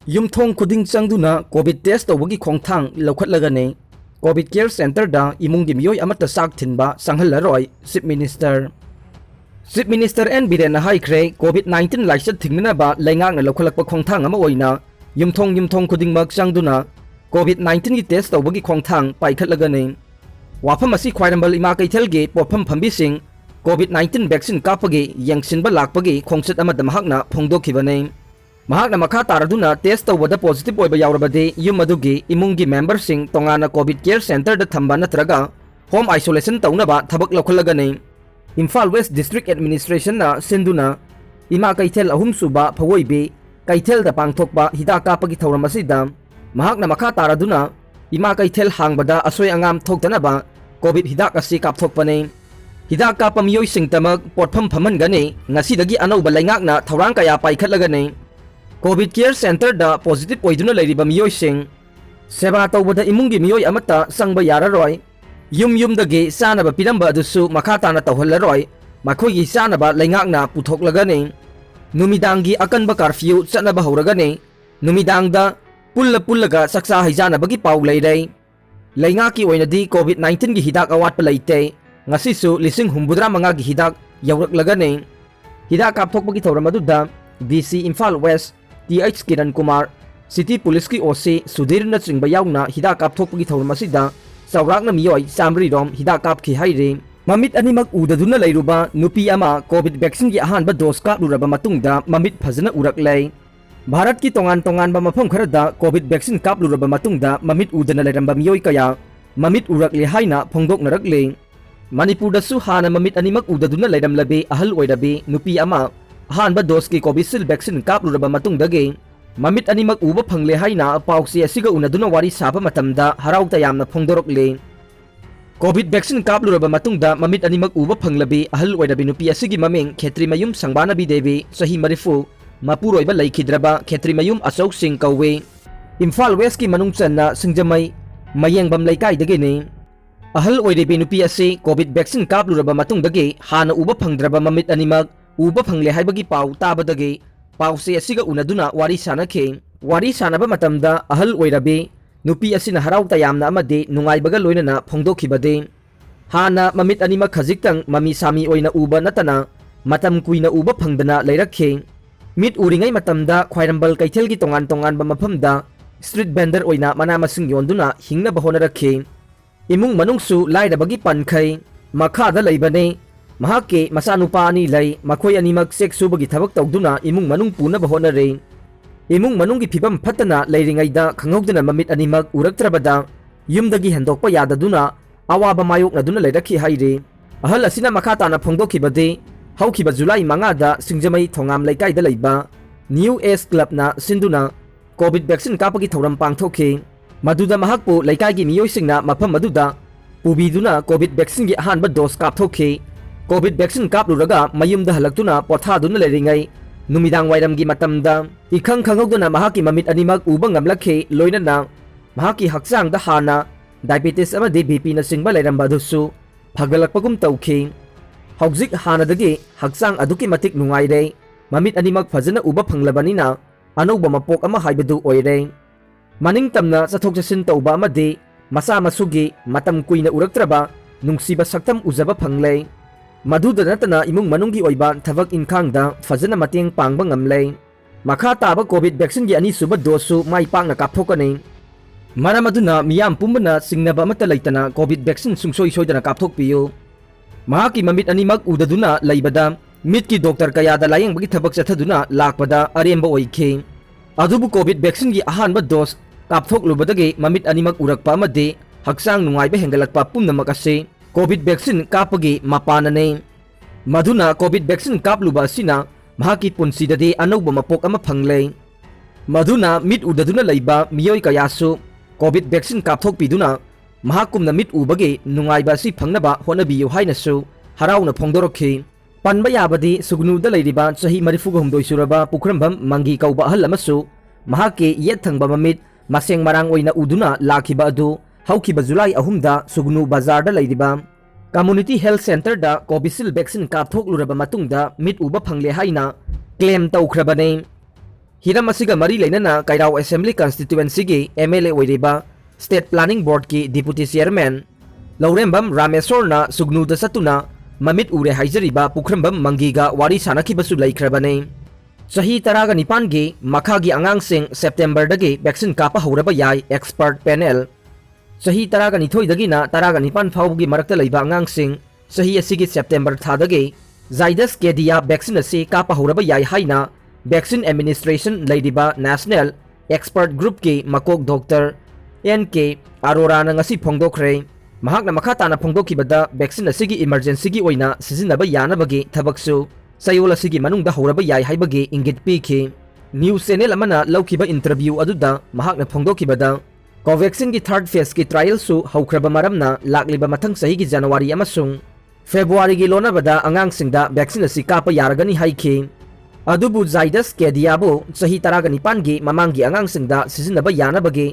ꯌꯨꯝꯊꯣꯡ ꯈꯨꯗꯤꯡ ꯆꯪꯗꯨꯅ ꯀꯣꯚꯤꯗ ꯇꯦꯁ ꯇꯧꯕꯒꯤ ꯈꯣꯡꯊꯥꯡ ꯂꯧꯈꯠꯂꯒꯅꯤ ꯀꯣꯚꯤꯗ ꯀꯦꯌꯔ ꯁꯦꯟꯇꯔꯗ ꯏꯃꯨꯡꯒꯤ ꯃꯤꯑꯣꯏ ꯑꯃꯠꯇ ꯆꯥꯛ ꯊꯤꯟꯕ ꯆꯪꯍꯜꯂꯔꯣꯏ ꯆꯤꯞ ꯃꯤꯅꯤꯁꯇꯔ ꯑꯦꯟ ꯕꯤꯔꯦꯟꯅ ꯍꯥꯏꯈ꯭ꯔꯦ ꯀꯣꯚꯤꯗ 19 ꯂꯥꯏꯆꯠ ꯊꯤꯡꯅꯅꯕ ꯂꯩꯉꯥꯛꯅ ꯂꯧꯈꯠꯂꯛꯄ ꯈꯣꯡꯊꯥꯡ ꯑꯃ ꯑꯣꯏꯅ ꯌꯨꯝꯊꯣꯡ ꯈꯨꯗꯤꯡꯃꯛ ꯆꯪꯗꯨꯅ ꯀꯣꯚꯤꯗ 19ꯒꯤ ꯇꯦꯁ ꯇꯧꯕꯒꯤ ꯈꯣꯡꯊꯥꯡ ꯄꯥꯏꯈꯠꯂꯒꯅꯤ ꯋꯥꯐꯝ ꯑꯁꯤ ꯈ꯭ꯋꯥꯏꯔꯝꯕꯟ ꯏꯃꯥ ꯀꯩꯊꯦꯜꯒꯤ ꯄꯣꯠꯐꯝ ꯐꯝꯕꯤꯁꯤꯡ ꯀꯣꯚꯤꯗ 19 ꯚꯦꯛꯁꯤꯟ ꯀꯥꯞꯄꯒꯤ ꯌꯦꯡꯁꯤꯟꯕ ꯂꯥꯛꯄꯒꯤ ꯈꯣꯡꯆꯠ ꯑꯃꯗ ꯃꯍꯥꯛꯅ ꯐꯣꯡꯗꯣꯛꯈꯤꯕꯅꯤ ꯃꯍꯥꯛꯅ ꯃꯈꯥ ꯇꯥꯔꯗꯨꯅ ꯇꯦꯁ ꯇꯧꯕꯗ ꯄꯣꯖꯤꯇꯤꯚ ꯑꯣꯏꯕ ꯌꯥꯎꯔꯕꯗꯤ ꯌꯨꯝ ꯑꯗꯨꯒꯤ ꯏꯃꯨꯡꯒꯤ ꯃꯦꯝꯕꯔꯁꯤꯡ ꯇꯣꯉꯥꯟꯅ ꯀꯣꯚꯤꯗ ꯀꯦꯌꯔ ꯁꯦꯟꯇꯔꯗ ꯊꯝꯕ ꯅꯠꯇ꯭ꯔꯒ ꯍꯣꯝ ꯑꯥꯏꯁꯣꯂꯦꯁꯟ ꯇꯧꯅꯕ ꯊꯕꯛ ꯂꯧꯈꯠꯂꯒꯅꯤ ꯏꯝꯐꯥꯜ ꯋꯦꯁ ꯗꯤꯁꯇ꯭ꯔꯤꯛ ꯑꯦꯗꯃꯤꯅꯤꯁꯇ꯭ꯔꯦꯁꯟꯅ ꯁꯤꯟꯗꯨꯅ ꯏꯃꯥ ꯀꯩꯊꯦꯜ ꯑꯍꯨꯝꯁꯨꯕ ꯐꯋꯣꯏꯕꯤ ꯀꯩꯊꯦꯜꯗ ꯄꯥꯡꯊꯣꯛꯄ ꯍꯤꯗꯥꯛ ꯀꯥꯞꯄꯒꯤ ꯊꯧꯔꯝ ꯑꯁꯤꯗ ꯃꯍꯥꯛꯅ ꯃꯈꯥ ꯇꯥꯔꯗꯨꯅ ꯏꯃꯥ ꯀꯩꯊꯦꯜ ꯍꯥꯡꯕꯗ ꯑꯁꯣꯏ ꯑꯉꯥꯝ ꯊꯣꯛꯇꯅꯕ ꯀꯣꯚꯤꯗ ꯍꯤꯗꯥꯛ ꯑꯁꯤ ꯀꯥꯞꯊꯣꯛꯄꯅꯤ ꯍꯤꯗꯥꯛ ꯀꯥꯞꯄ ꯃꯤꯑꯣꯏꯁꯤꯡꯇꯃꯛ ꯄꯣꯠꯐꯝ ꯐꯝꯍꯟꯒꯅꯤ ꯉꯁꯤꯗꯒꯤ ꯑꯅꯧꯕ ꯂꯩꯉꯥꯛꯅ ꯊꯧꯔꯥꯡ ꯀꯌా ꯄꯥꯏꯈꯠꯂꯒꯅꯤ ꯀꯣꯚꯤꯗ ꯀꯦꯌꯔ ꯁꯦꯟꯇꯔꯗ ꯄꯣꯖꯤꯇꯤꯚ ꯑꯣꯏꯗꯨꯅ ꯂꯩꯔꯤꯕ ꯃꯤꯑꯣꯏꯁꯤꯡ ꯁꯦꯕꯥ ꯇꯧꯕꯗ ꯏꯃꯨꯡꯒꯤ ꯃꯤꯑꯣꯏ ꯑꯃꯠꯇ ꯆꯪꯕ ꯌꯥꯔꯔꯣꯏ ꯌꯨꯝꯗꯒꯤ ꯆꯥꯅꯕ ꯄꯤꯔꯝꯕ ꯑꯗꯨꯁꯨ ꯃꯈꯥ ꯇꯥꯅ ꯇꯧꯍꯜꯂꯔꯣꯏ ꯃꯈꯣꯏꯒꯤ ꯆꯥꯅꯕ ꯂꯩꯉꯥꯛꯅ ꯄꯨꯊꯣꯛꯂꯒꯅꯤ ꯅꯨꯃꯤꯗꯥꯡꯒꯤ ꯑꯀꯟꯕ ꯀꯥꯔꯐ꯭ꯌꯨ ꯆꯠꯅꯕ ꯍꯧꯔꯒꯅꯤ ꯅꯨꯃꯤꯗꯥꯡꯗ ꯄꯨꯜꯂꯒ ꯆꯥꯛꯆꯥ ꯍꯩꯖꯥꯅꯕꯒꯤ ꯄꯥꯎ ꯂꯩꯔꯦ ꯂꯩꯉꯥꯛꯀꯤ ꯑꯣꯏꯅꯗꯤ ꯀꯣꯚꯤꯗ 19ꯒꯤ ꯍꯤꯗꯥꯛ ꯑꯋꯥꯠꯄ ꯂꯩꯇꯦ ꯉꯁꯤꯁꯨ 85,000ꯒꯤ ꯍꯤꯗꯥꯛ ꯌꯧꯔꯛꯂꯒꯅꯤ ꯍꯤꯗꯥꯛ ꯀꯥꯞꯊꯣꯛꯄꯒꯤ ꯊꯧꯔꯝ ꯑꯗꯨꯗ DC Imphal West TH Kiran Kumar city ꯄꯨꯂꯤꯁꯀꯤ OC ꯁꯨꯙꯤꯔꯅꯆꯤꯡꯕ ꯌꯥꯎꯅ ꯍꯤꯗꯥꯛ ꯀꯥꯞꯊꯣꯛꯄꯒꯤ ꯊꯧꯔꯝ ꯑꯁꯤꯗ ꯆꯥꯎꯔꯥꯛꯅ ꯃꯤꯑꯣꯏ 100 ꯍꯤꯗꯥꯛ ꯀꯥꯞꯈꯤ ꯍꯥꯏꯔꯤ ꯃꯃꯤꯠ ꯑꯅꯤꯃꯛ ꯎꯗꯗꯨꯅ ꯂꯩꯔꯨꯕ ꯅꯨꯄꯤ ꯑꯃ ꯀꯣꯚꯤꯗ ꯚꯦꯛꯁꯤꯟꯒꯤ ꯑꯍꯥꯟꯕ ꯗꯣꯁ ꯀꯥꯞꯂꯨꯔꯕ ꯃꯇꯨꯡꯗ ꯃꯃꯤꯠ ꯐꯖꯅ ꯎꯔꯛꯂꯦ ꯚꯥꯔꯠꯀꯤ ꯇꯣꯉꯥꯟꯕ ꯃꯐꯝ ꯈꯔꯗ ꯀꯣꯚꯤꯗ ꯚꯦꯛꯁꯤꯟ ꯀꯥꯞꯂꯨꯔꯕ ꯃꯇꯨꯡꯗ ꯃꯃꯤꯠ ꯎꯗꯅ ꯂꯩꯔꯝꯕ ꯃꯤꯑꯣꯏ ꯀꯌా ꯃꯃꯤꯠ ꯎꯔꯛꯂꯦ ꯍꯥꯏꯅ ꯐꯣꯡꯗꯣꯛꯅꯔꯛꯂꯤ ꯃꯅꯤꯄꯨꯔꯗꯁꯨ ꯍꯥꯟꯅ ꯃꯃꯤꯠ ꯑꯅꯤꯃꯛ ꯎꯗꯗꯨꯅ ꯂꯩꯔꯝꯂꯕꯤ ꯑꯍꯜ ꯑꯣꯏꯔꯕꯤ ꯅꯨꯄꯤ ꯑꯃ ꯑꯍꯥꯟꯕ ꯗꯣꯁꯀꯤ ꯀꯣꯚꯤꯁꯤꯜ ꯚꯦꯛꯁꯤꯟ ꯀꯥꯞꯂꯨꯔꯕ ꯃꯇꯨꯡꯗꯒꯤ ꯃꯃꯤꯠ ꯑꯅꯤꯃꯛ ꯎꯕ ꯐꯪꯂꯦ ꯍꯥꯏꯅ ꯄꯥꯎꯆꯦ ꯑꯁꯤꯒ ꯎꯅꯗꯨꯅ ꯋꯥꯔꯤ ꯁꯥꯕ ꯃꯇꯝꯗ ꯍꯔꯥꯎ ꯇꯌꯥꯝꯅ ꯐꯣꯡꯗꯣꯔꯛꯂꯤ ꯀꯣꯚꯤꯗ ꯚꯦꯛꯁꯤꯟ ꯀꯥꯞꯂꯨꯔꯕ ꯃꯇꯨꯡꯗ ꯃꯃꯤꯠ ꯑꯅꯤꯃꯛ ꯎꯕ ꯐꯪꯂꯕꯤ ꯑꯍꯜ ꯑꯣꯏꯔꯕꯤ ꯅꯨꯄꯤ ꯑꯁꯤꯒꯤ ꯃꯃꯤꯡ ꯈꯦꯇ꯭ꯔꯤꯃꯌꯨꯝ ꯁꯪꯕꯥꯅꯕꯤ ꯗꯦꯕꯤ ꯆꯍꯤ 30 ꯃꯄꯨꯔꯣꯏꯕ ꯂꯩꯈꯤꯗ꯭ꯔꯕ ꯈꯦꯇ꯭ꯔꯤꯃꯌꯨꯝ ꯑꯆꯧꯁꯤꯡ ꯀꯧꯏ ꯏꯝꯐꯥꯜ ꯋꯦꯁꯀꯤ ꯃꯅꯨꯡ ꯆꯟꯅ ꯁꯤꯡꯖꯃꯩ ꯃꯌꯦꯡꯕꯝ ꯂꯩꯀꯥꯏꯗꯒꯤꯅꯤ ꯑꯍꯜ ꯑꯣꯏꯔꯤꯕꯤ ꯅꯨꯄꯤ ꯑꯁꯤ ꯀꯣꯚꯤꯗ ꯚꯦꯛꯁꯤꯟ ꯀꯥꯞꯂꯨꯔꯕ ꯃꯇꯨꯡꯗꯒꯤ ꯍꯥꯟꯅ ꯎꯕ ꯐꯪꯗ꯭ꯔꯕ ꯃꯃꯤꯠ ꯑꯅꯤꯃꯛ ꯎꯕ ꯐꯪꯂꯦ ꯍꯥꯏꯕꯒꯤ ꯄꯥꯎ ꯇꯥꯕꯗꯒꯤ ꯄꯥꯎꯆꯦ ꯑꯁꯤꯒ ꯎꯅꯗꯨꯅ ꯋꯥꯔꯤ ꯁꯥꯅꯈꯤ ꯋꯥꯔꯤ ꯁꯥꯅꯕ ꯃꯇꯝꯗ ꯑꯍꯜ ꯑꯣꯏꯔꯕꯤ ꯅꯨꯄꯤ ꯑꯁꯤꯅ ꯍꯔꯥꯎ ꯇꯌꯥꯝꯅ ꯑꯃꯗꯤ ꯅꯨꯡꯉꯥꯏꯕꯒ ꯂꯣꯏꯅꯅ ꯐꯣꯡꯗꯣꯛꯈꯤꯕꯗꯤ ꯍꯥꯟꯅ ꯃꯃꯤꯠ ꯑꯅꯤꯃꯛ ꯈꯖꯤꯛꯇꯪ ꯃꯃꯤ ꯁꯥꯃꯤ ꯑꯣꯏꯅ ꯎꯕ ꯅꯠꯇꯅ ꯃꯇꯝ ꯀꯨꯏꯅ ꯎꯕ ꯐꯪꯗꯅ ꯂꯩꯔꯛꯈꯤ ꯃꯤꯠ ꯎꯔꯤꯉꯩ ꯃꯇꯝꯗ ꯈ꯭ꯋꯥꯏꯔꯝꯕꯟ ꯀꯩꯊꯦꯜꯒꯤ ꯇꯣꯉꯥꯟꯕ ꯃꯐꯝꯗ ꯁ꯭ꯇ꯭ꯔꯤꯠ ꯚꯦꯟꯗꯔ ꯑꯣꯏꯅ ꯃꯅꯥ ꯃꯁꯤꯡ ꯌꯣꯟꯗꯨꯅ ꯍꯤꯡꯅꯕ ꯍꯣꯠꯅꯔꯛꯈꯤ ꯏꯃꯨꯡ ꯃꯅꯨꯡꯁꯨ ꯂꯥꯏꯔꯕꯒꯤ ꯄꯟꯈꯩ ꯃꯈꯥꯗ ꯂꯩꯕꯅꯤ ꯃꯍꯥꯛꯀꯤ ꯃꯆꯥꯅꯨꯄꯥ ꯑꯅꯤ ꯂꯩ ꯃꯈꯣꯏ ꯑꯅꯤꯃꯛ ꯆꯦꯛ ꯁꯨꯕꯒꯤ ꯊꯕꯛ ꯇꯧꯗꯨꯅ ꯏꯃꯨꯡ ꯃꯅꯨꯡ ꯄꯨꯅꯕ ꯍꯣꯠꯅꯔꯤ ꯏꯃꯨꯡ ꯃꯅꯨꯡꯒꯤ ꯐꯤꯕꯝ ꯐꯠꯇꯅ ꯂꯩꯔꯤꯉꯩꯗ ꯈꯪꯍꯧꯗꯅ ꯃꯃꯤꯠ ꯑꯅꯤꯃꯛ ꯎꯔꯛꯇ꯭ꯔꯕꯗ ꯌꯨꯝꯗꯒꯤ ꯍꯦꯟꯗꯣꯛꯄ ꯌꯥꯗꯗꯨꯅ ꯑꯋꯥꯕ ꯃꯥꯌꯣꯛꯅꯗꯨꯅ ꯂꯩꯔꯛꯈꯤ ꯍꯥꯏꯔꯤ ꯑꯍꯜ ꯑꯁꯤꯅ ꯃꯈꯥ ꯇꯥꯅ ꯐꯣꯡꯗꯣꯛꯈꯤꯕꯗꯤ ꯍꯧꯈꯤꯕ ꯖꯨꯂꯥꯏ 5ꯗ ꯁꯤꯡꯖꯃꯩ ꯊꯣꯉꯥꯝ ꯂꯩꯀꯥꯏꯗ ꯂꯩꯕ ꯅ꯭ꯌꯨ ꯑꯦꯖ ꯀ꯭ꯂꯕꯅ ꯁꯤꯟꯗꯨꯅ ꯀꯣꯚꯤꯗ ꯚꯦꯛꯁꯤꯟ ꯀꯥꯞꯄꯒꯤ ꯊꯧꯔꯝ ꯄꯥꯡꯊꯣꯛꯈꯤ ꯃꯗꯨꯗ ꯃꯍꯥꯛꯄꯨ ꯂꯩꯀꯥꯏꯒꯤ ꯃꯤꯑꯣꯏꯁꯤꯡꯅ ꯃꯐꯝ ꯑꯗꯨꯗ ꯄꯨꯕꯤꯗꯨꯅ ꯀꯣꯚꯤꯗ ꯚꯦꯛꯁꯤꯟꯒꯤ ꯑꯍꯥꯟꯕ ꯗꯣꯁ ꯀꯥꯞꯊꯣꯛꯈꯤ ꯀꯣꯚꯤꯗ ꯚꯦꯛꯁꯤꯟ ꯀꯥꯞꯂꯨꯔꯒ ꯃꯌꯨꯝꯗ ꯍꯜꯂꯛꯇꯨꯅ ꯄꯣꯊꯥꯗꯨꯅ ꯂꯩꯔꯤꯉꯩ ꯅꯨꯃꯤꯗꯥꯡ ꯋꯥꯏꯔꯝꯒꯤ ꯃꯇꯝꯗ ꯏꯈꯪ ꯈꯪꯍꯧꯗꯅ ꯃꯍꯥꯛꯀꯤ ꯃꯃꯤꯠ ꯑꯅꯤꯃꯛ ꯎꯕ ꯉꯝꯂꯛꯈꯤ ꯂꯣꯏꯅꯅ ꯃꯍꯥꯛꯀꯤ ꯍꯛꯆꯥꯡꯗ ꯍꯥꯟꯅ ꯗꯥꯏꯕꯦꯇꯤꯁ ꯑꯃꯗꯤ BPꯅꯆꯤꯡꯕ ꯂꯩꯔꯝꯕ ꯑꯗꯨꯁꯨ ꯐꯒꯠꯂꯛꯄꯒꯨꯝ ꯇꯧꯈꯤ ꯍꯧꯖꯤꯛ ꯍꯥꯟꯅꯗꯒꯤ ꯍꯛꯆꯥꯡ ꯑꯗꯨꯛꯀꯤ ꯃꯇꯤꯛ ꯅꯨꯡꯉꯥꯏꯔꯦ ꯃꯃꯤꯠ ꯑꯅꯤꯃꯛ ꯐꯖꯅ ꯎꯕ ꯐꯪꯂꯕꯅꯤꯅ ꯑꯅꯧꯕ ꯃꯄꯣꯛ ꯑꯃ ꯍꯥꯏꯕꯗꯨ ꯑꯣꯏꯔꯦ ꯃꯅꯤꯡꯇꯝꯅ ꯆꯠꯊꯣꯛ ꯆꯠꯁꯤꯟ ꯇꯧꯕ ꯑꯃꯗꯤ ꯃꯆꯥ ꯃꯁꯨꯒꯤ ꯃꯇꯝ ꯀꯨꯏꯅ ꯎꯔꯛꯇ꯭ꯔꯕ ꯅꯨꯡꯁꯤꯕ ꯁꯛꯇꯝ ꯎꯖꯕ ꯐꯪꯂꯦ ꯃꯗꯨꯗ ꯅꯠꯇꯅ ꯏꯃꯨꯡ ꯃꯅꯨꯡꯒꯤ ꯑꯣꯏꯕ ꯊꯕꯛ ꯏꯟꯈꯥꯡꯗ ꯐꯖꯅ ꯃꯇꯦꯡ ꯄꯥꯡꯕ ꯉꯝꯂꯦ ꯃꯈꯥ ꯇꯥꯕ ꯀꯣꯚꯤꯗ ꯚꯦꯛꯁꯤꯟꯒꯤ ꯑꯅꯤꯁꯨꯕ ꯗꯣꯁꯁꯨ ꯃꯥꯏ ꯄꯥꯛꯅ ꯀꯥꯞꯊꯣꯛꯀꯅꯤ ꯃꯔꯝ ꯑꯗꯨꯅ ꯃꯤꯌꯥꯝ ꯄꯨꯝꯕꯅ ꯆꯤꯡꯅꯕ ꯑꯃꯠꯇ ꯂꯩꯇꯅ ꯀꯣꯚꯤꯗ ꯚꯦꯛꯁꯤन ꯁꯨꯡꯁꯣꯏ ꯁꯣꯏꯗꯅ ꯀꯥꯞꯊꯣꯛꯄꯤꯌꯨ ꯃꯍꯥꯛꯀꯤ ꯃꯃꯤꯠ ꯑꯅꯤꯃꯛ ꯎꯗꯗꯨꯅ ꯂꯩꯕꯗ ꯃꯤꯠꯀꯤ ꯗꯣꯛꯇꯔ ꯀꯌꯥꯗ ꯂꯥꯌꯦꯡꯕꯒꯤ ꯊꯕꯛ ꯆꯠꯊꯗꯨꯅ ꯂꯥꯛꯄꯗ ꯑꯔꯦꯝꯕ ꯑꯣꯏꯈꯤ ꯑꯗꯨꯕꯨ ꯀꯣꯚꯤꯗ ꯚꯦꯛꯁꯤꯟꯒꯤ ꯑꯍꯥꯟꯕ ꯗꯣꯁ ꯀꯥꯞꯊꯣꯛꯂꯨꯕꯗꯒꯤ ꯃꯃꯤꯠ ꯑꯅꯤꯃꯛ ꯎꯔꯛꯄ ꯑꯃꯗꯤ ꯍꯛꯆꯥꯡ ꯅꯨꯡꯉꯥꯏꯕ ꯍꯦꯟꯒꯠꯂꯛꯄ ꯄꯨꯝꯅꯃꯛ ꯑꯁꯤ ꯀꯣꯚꯤꯗ ꯚꯦꯛꯁꯤꯟ ꯀꯥꯞꯄꯒꯤ ꯃꯄꯥꯟꯅꯅꯤ ꯃꯗꯨꯅ ꯀꯣꯚꯤꯗ ꯚꯦꯛꯁꯤꯟ ꯀꯥꯞꯂꯨꯕ ꯑꯁꯤꯅ ꯃꯍꯥꯛꯀꯤ ꯄꯨꯟꯁꯤꯗꯗꯤ ꯑꯅꯧꯕ ꯃꯄꯣꯛ ꯑꯃ ꯐꯪꯂꯦ ꯃꯗꯨꯅ ꯃꯤꯠ ꯎꯗꯗꯨꯅ ꯂꯩꯕ ꯃꯤꯑꯣꯏ ꯀꯌꯥꯁꯨ ꯀꯣꯚꯤꯗ ꯚꯦꯛꯁꯤꯟ ꯀꯥꯞꯊꯣꯛꯄꯤꯗꯨꯅ ꯃꯍꯥꯛꯀꯨꯝꯅ ꯃꯤꯠ ꯎꯕꯒꯤ ꯅꯨꯡꯉꯥꯏꯕ ꯑꯁꯤ ꯐꯪꯅꯕ ꯍꯣꯠꯅꯕꯤꯌꯨ ꯍꯥꯏꯅꯁꯨ ꯍꯔꯥꯎꯅ ꯐꯣꯡꯗꯣꯔꯛꯈꯤ ꯄꯟꯕ ꯌꯥꯕꯗꯤ ꯁꯨꯒꯅꯨꯗ ꯂꯩꯔꯤꯕ ꯆꯍꯤ 34 ꯁꯨꯔꯕ ꯄꯨꯈ꯭ꯔꯝꯕꯝ ꯃꯪꯒꯤ ꯀꯧꯕ ꯑꯍꯜ ꯑꯃꯁꯨ ꯃꯍꯥꯛꯀꯤ ꯌꯦꯠ ꯊꯪꯕ ꯃꯃꯤꯠ ꯃꯁꯦꯡ ꯃꯔꯥꯡ ꯑꯣꯏꯅ ꯎꯗꯨꯅ ꯂꯥꯛꯈꯤꯕ ꯑꯗꯨ ꯍꯧꯈꯤꯕ ꯖꯨꯂꯥꯏ 3ꯗ ꯁꯨꯒꯅꯨ ꯕꯖꯥꯔꯗ ꯂꯩꯔꯤꯕ ꯀꯝꯃꯨꯅꯤꯇꯤ ꯍꯦꯜꯊ ꯁꯦꯟꯇꯔꯗ ꯀꯣꯚꯤꯁꯤꯜ ꯚꯦꯛꯁꯤꯟ ꯀꯥꯞꯊꯣꯛꯂꯨꯔꯕ ꯃꯇꯨꯡꯗ ꯃꯤꯠ ꯎꯕ ꯐꯪꯂꯦ ꯍꯥꯏꯅ ꯀ꯭ꯂꯦꯝ ꯇꯧꯈ꯭ꯔꯕꯅꯤ हिरम असिगा मरी लेना कायराव असेंबली कंस्टिट्यूएंसी की MLA ओइरिबा स्टेट प्लानिंग बोर्ड की डिप्यूटी चेयरमैन लौरेंबम रामेश्वरना सुगनुद सतुना ममित उरे हाइजरिबा पुखरंबम मंगीगा वारी सानखिबसु लैख्रबने चही 19 की मखागी आंगांगसिंग सेप्टेम्बर दगी वैक्सीन कापा हौरबा याय एक्सपर्ट पैनल चही 12 दगिना 19 फाउबगी मरक्ता लैबा आंगांगसिंग चही असिगी सेप्टेम्बर थादगी जाइडस केडिया वैक्सीन असी कापा हौरबा याय हाइना वैक्सीन एडमिनिस्ट्रेशन लैरिबा नेशनल एक्सपर्ट ग्रुप की मकोक डॉक्टर NK अरोराना ngasi फोंगदोखरे महाकना मखा ताना फोंगदोखिबदा वैक्सीन असिगी इमरजेंसी की ओइना सिजिनबा यानबगी थबकसु सयोल असिगी मनुंगदा हौरबा याय हाइबगी इंगित पीखि न्यूज चैनल अमना लौखिबा इंटरव्यू अदुदा महाकना फोंगदोखिबदा कोवैक्सीन की थर्ड फेज की ट्रायल सु हौख्रबा मरमना लाक्लिबा मथंग सही की जनवरी अमसुंग फेब्रुआरी की लोनाबदा अंगांगसिंगदा वैक्सीन असी कापा यारगनी हाइखि अदुबु जाइडस केडियाबो चही 19 की ममांगी अंगांगसिंगदा सिजिनबा यानबगी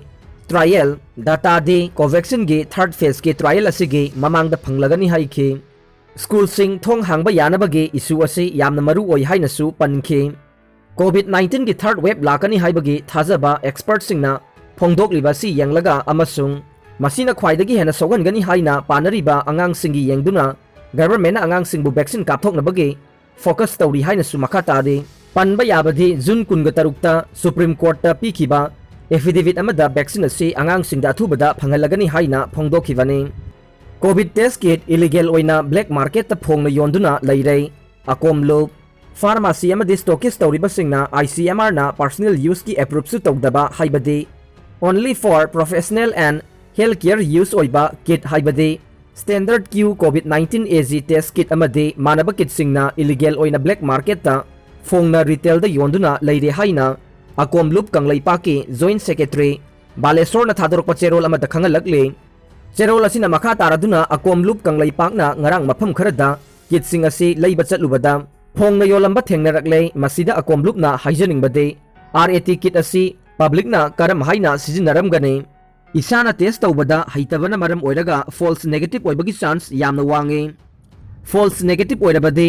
ट्रायल डाटा दे कोवैक्सीन की थर्ड फेज की ट्रायल असिगी ममांगदा फंगलगनी हाइखि स्कूल सिंग थोंग हांगबा यानबगी इशू असी यामना मरु ओइ हाइनसु पनखि कोविड-19 की थर्ड वेव लाकनी हाइबगी थाजबा एक्सपर्ट सिंगना फोंगदोकलिबासी यंगलगा अमसुंग मसीना ख्वाइदगी हेना सोगनगनी हाइना पानरिबा अंगांगसिंगी यंगदुना गवर्नमेंट अंगांगसिंगबु वैक्सीन कापथोकनबगी फोकस तौरी हाइनसु मखा तादे पनबा याबदी जून 23 सुप्रीम कोर्ट पीखिबा एफिडेविट अमदा वैक्सीन असी अंगांगसिंगदा अथुबदा फंगलगनी हाइना फोंगदोखिबने कोविड टेस्ट किट इलीगल ओइना ब्लैक मार्केट फोंगना योंदुना लैरे अकोमलो फार्मेसी अमदी स्टॉकिस्ट तौरिबसिंगना ICMR ना पर्सनल यूज की अप्रूव सु तौदबा हाइबदी only for professional and health care use ओइबा किट हाइबदी स्टैंडर्ड क्यू कोविड-19 AG टेस्ट किट अमदी मानब किट सिंगना इलीगल ओइना ब्लैक मार्केट ता फोंगना रिटेल दा योंदुना लैरे हाइना अकोमलुप कंगलैपाकी जॉइंट सेक्रेटरी बालेश्वरना थादोरपा चेरोल अमदा खंगलकले चेरोल असिना मखा तारादुना अकोमलुप कंगलैपाकना ngarang मफम खरदा किट सिंग असी लैबा चतलुबदा फोंगना योलंबा थेंगनरकले मसिदा अकोमलुपना हाइजनिंगबदे RAT किट असी पब्लिकना करम हाइना सिजिनरमगने इसाना टेस्ट तौबदा हाइतबना मरम ओइरगा फॉल्स नेगेटिव ओइबगी चांस यामना वांगे फॉल्स नेगेटिव ओइरबदे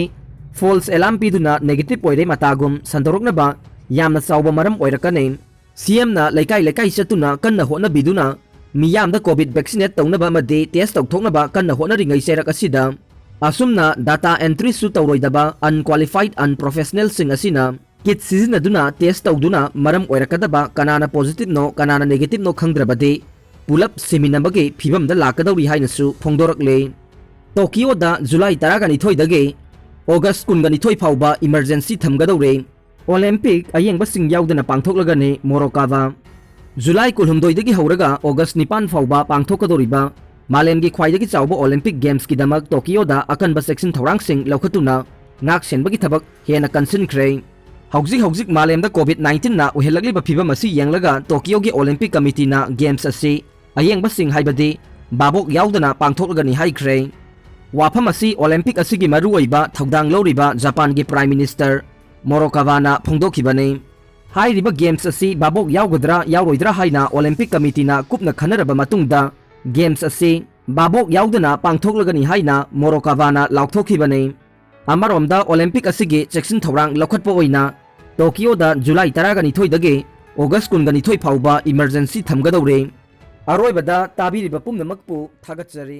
फॉल्स एलार्म पीदुना नेगेटिव ओइरे मतागुम संदोरकनबा यामना चाउबा मरम ओइरकने CM ना लेकाई लेकाई चतुना कन्ना होना बिदुना मियामदा कोविड वैक्सीनेट तौनबा मदे टेस्ट तौथोकनबा कन्ना होना रिंगै सेरक असिदा असुमना डाटा एंट्री सु तौरोइदबा अनक्वालिफाइड अनप्रोफेशनल सिंग असिना किट सिजिनदुना टेस्ट तौदुना मरम ओइरकदबा कनाना पॉजिटिव नो कनाना नेगेटिव नो खंगद्रबदे पुलप सिमिनबगे फिबमदा लाकदौरी हाइनसु फोंदोरकले टोकियोदा जुलाई 12 दगे ऑगस्ट 22 फाउबा इमरजेंसी थमगदौरे ओलंपिक अयेंगबसिंग याउदना पांगथोकलगने मोरोकावा जुलाई 19 दगी हौरगा ऑगस्ट 9 फाउबा पांगथोकदोरिबा मालेमगी ख्वाइदगी चाउबा ओलंपिक गेम्स की दमक टोकियोदा अकनबा सेक्शन थौरांगसिंग लौखतुना नाक सेनबगी थबक हेना कंसिनख्रे हौजिक मालेमदा कोविड-19 ना उहेलगलिबा फिबम असी यंगलगा टोकियो की ओलंपिक कमिटी ना गेम्स असी अयेंगबसिंग हाइबदी बाबोक याउदना पांगथोकलगनी हाइख्रे वाफम असी ओलंपिक असिगी मरुओइबा थौदांग लौरिबा जापान की प्राइम मिनिस्टर मोरोकावाना फोंदोखिबने हाइरिबा गेम्स असी बाबोक याउगद्रा याउरोइद्रा हाइना ओलंपिक कमिटी ना कुपना खनरबा मतुंगदा गेम्स असी बाबोक याउदना पांगथोकलगनी हाइना मोरोकावाना लाउथोखिबने अमरोमदा ओलंपिक असिगी सेक्शन थौरांग लौखतपा ओइना टोकियोदा जुलाई 12 दगे ऑगस्ट 22 फाउबा इमरजेंसी थमगदौरे अरोइबदा ताबिरिबा पुमनमकपु थागतजरी।